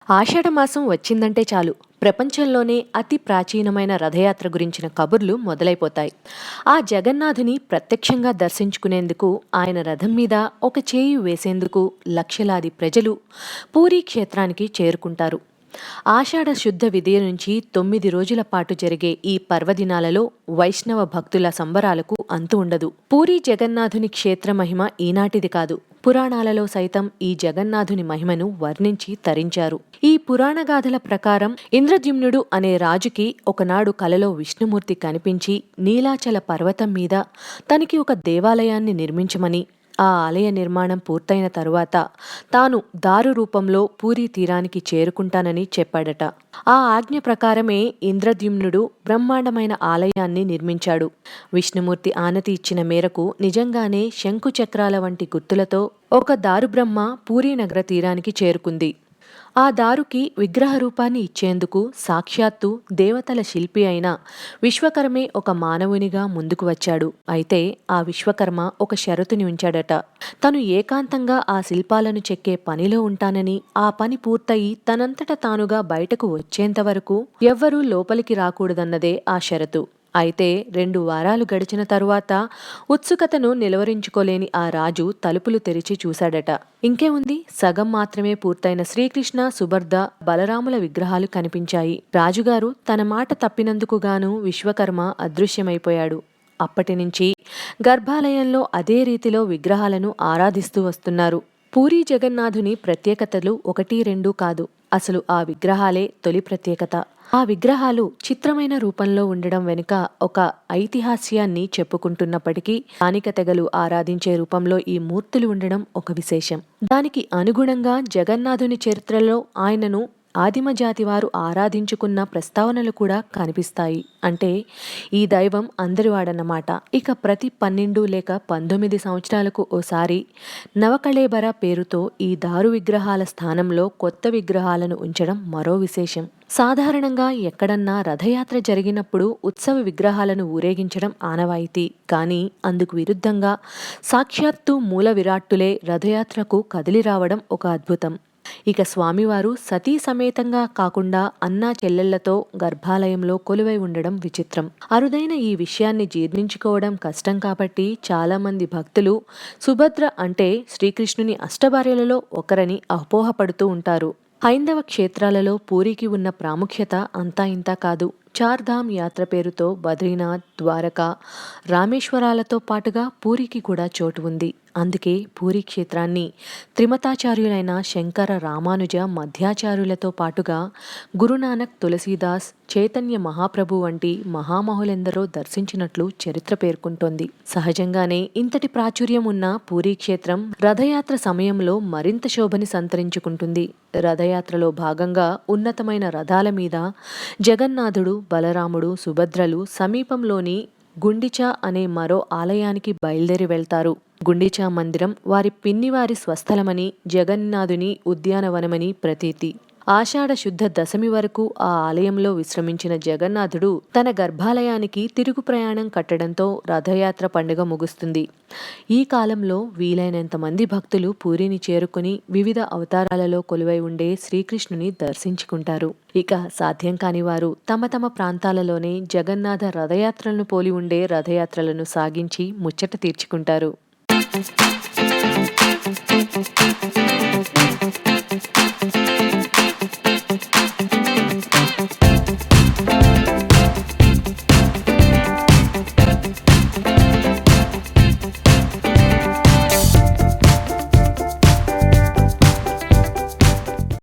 ఆషాఢమాసం వచ్చిందంటే చాలు ప్రపంచంలోనే అతి ప్రాచీనమైన రథయాత్ర గురించిన కబుర్లు మొదలైపోతాయి. ఆ జగన్నాథుని ప్రత్యక్షంగా దర్శించుకునేందుకు, ఆయన రథం మీద ఒక చేయి వేసేందుకు లక్షలాది ప్రజలు పూరీ క్షేత్రానికి చేరుకుంటారు. ఆషాఢ శుద్ధ విదియ నుంచి 9 రోజుల పాటు జరిగే ఈ పర్వదినాలలో వైష్ణవ భక్తుల సంబరాలకు అంతు ఉండదు. పూరీ జగన్నాథుని క్షేత్ర మహిమ ఈనాటిది కాదు. పురాణాలలో సైతం ఈ జగన్నాథుని మహిమను వర్ణించి తరించారు. ఈ పురాణగాథల ప్రకారం ఇంద్రద్యుమ్నుడు అనే రాజుకి ఒకనాడు కలలో విష్ణుమూర్తి కనిపించి నీలాచల పర్వతం మీద తనకి ఒక దేవాలయాన్ని నిర్మించమని, ఆ ఆలయ నిర్మాణం పూర్తయిన తరువాత తాను దారు రూపంలో పూరీ తీరానికి చేరుకుంటానని చెప్పాడట. ఆ ఆజ్ఞ ప్రకారమే ఇంద్రద్యుమ్నుడు బ్రహ్మాండమైన ఆలయాన్ని నిర్మించాడు. విష్ణుమూర్తి ఆనతి ఇచ్చిన మేరకు నిజంగానే శంకు చక్రాల వంటి గుర్తులతో ఒక దారుబ్రహ్మ పూరీ నగర తీరానికి చేరుకుంది. ఆ దారుకి విగ్రహ రూపాన్ని ఇచ్చేందుకు సాక్షాత్తు దేవతల శిల్పి అయిన విశ్వకర్మే ఒక మానవునిగా ముందుకు వచ్చాడు. అయితే ఆ విశ్వకర్మ ఒక షరతుని ఉంచాడట. తను ఏకాంతంగా ఆ శిల్పాలను చెక్కే పనిలో ఉంటానని, ఆ పని పూర్తయి తనంతట తానుగా బయటకు వచ్చేంతవరకు ఎవ్వరూ లోపలికి రాకూడదన్నదే ఆ షరతు. అయితే 2 వారాలు గడిచిన తరువాత ఉత్సుకతను నిలువరించుకోలేని ఆ రాజు తలుపులు తెరిచి చూశాడట. ఇంకేముంది, సగం మాత్రమే పూర్తయిన శ్రీకృష్ణ, సుభద్ర, బలరాముల విగ్రహాలు కనిపించాయి. రాజుగారు తన మాట తప్పినందుకు గాను విశ్వకర్మ అదృశ్యమైపోయాడు. అప్పటినుంచి గర్భాలయంలో అదే రీతిలో విగ్రహాలను ఆరాధిస్తూ వస్తున్నారు. పూరీ జగన్నాథుని ప్రత్యేకతలు 1, 2 కాదు, అసలు ఆ విగ్రహాలే తొలి ప్రత్యేకత. ఆ విగ్రహాలు చిత్రమైన రూపంలో ఉండడం వెనుక ఒక ఐతిహాస్యాన్ని చెప్పుకుంటున్నప్పటికీ స్థానిక తెగలు ఆరాధించే రూపంలో ఈ మూర్తులు ఉండడం ఒక విశేషం. దానికి అనుగుణంగా జగన్నాథుని చరిత్రలో ఆయనను ఆదిమజాతి వారు ఆరాధించుకున్న ప్రస్తావనలు కూడా కనిపిస్తాయి. అంటే ఈ దైవం అందరివాడన్నమాట. ఇక ప్రతి 12 లేక 19 సంవత్సరాలకు ఓసారి నవకళేబర పేరుతో ఈ దారు విగ్రహాల స్థానంలో కొత్త విగ్రహాలను ఉంచడం మరో విశేషం. సాధారణంగా ఎక్కడన్నా రథయాత్ర జరిగినప్పుడు ఉత్సవ విగ్రహాలను ఊరేగించడం ఆనవాయితీ. కానీ అందుకు విరుద్ధంగా సాక్షాత్తు మూల విరాట్టులే రథయాత్రకు కదిలి రావడం ఒక అద్భుతం. ఇక స్వామివారు సతీ సమేతంగా కాకుండా అన్నా చెల్లెళ్లతో గర్భాలయంలో కొలువై ఉండడం విచిత్రం. అరుదైన ఈ విషయాన్ని జీర్ణించుకోవడం కష్టం కాబట్టి చాలా మంది భక్తులు సుభద్ర అంటే శ్రీకృష్ణుని అష్టభార్యలలో ఒకరని అపోహపడుతూ ఉంటారు. హైందవ క్షేత్రాలలో పూరికి ఉన్న ప్రాముఖ్యత అంతా ఇంతా కాదు. చార్ధామ్ యాత్ర పేరుతో బద్రీనాథ్, ద్వారకా, రామేశ్వరాలతో పాటుగా పూరికి కూడా చోటు ఉంది. అందుకే పూరీ క్షేత్రాన్ని త్రిమతాచార్యులైన శంకర, రామానుజ, మధ్యాచార్యులతో పాటుగా గురునానక్, తులసీదాస్, చైతన్య మహాప్రభు వంటి మహామహులెందరో దర్శించినట్లు చరిత్ర పేర్కొంటోంది. సహజంగానే ఇంతటి ప్రాచుర్యం ఉన్న పూరీ క్షేత్రం రథయాత్ర సమయంలో మరింత శోభని సంతరించుకుంటుంది. రథయాత్రలో భాగంగా ఉన్నతమైన రథాల మీద జగన్నాథుడు, బలరాముడు, సుభద్రలు సమీపంలోని గుండిచా అనే మరో ఆలయానికి బయలుదేరి వెళ్తారు. గుండిచా మందిరం వారి పిన్నివారి స్వస్థలమని, జగన్నాథుని ఉద్యానవనమని ప్రతీతి. ఆషాఢ శుద్ధ దశమి వరకు ఆ ఆలయంలో విశ్రమించిన జగన్నాథుడు తన గర్భాలయానికి తిరుగు ప్రయాణం కట్టడంతో రథయాత్ర పండుగ ముగుస్తుంది. ఈ కాలంలో వీలైనంత మంది భక్తులు పూరిని చేరుకుని వివిధ అవతారాలలో కొలువై ఉండే శ్రీకృష్ణుని దర్శించుకుంటారు. ఇక సాధ్యం కాని వారు తమ తమ ప్రాంతాలలోనే జగన్నాథ రథయాత్రలను పోలి ఉండే రథయాత్రలను సాగించి ముచ్చట తీర్చుకుంటారు.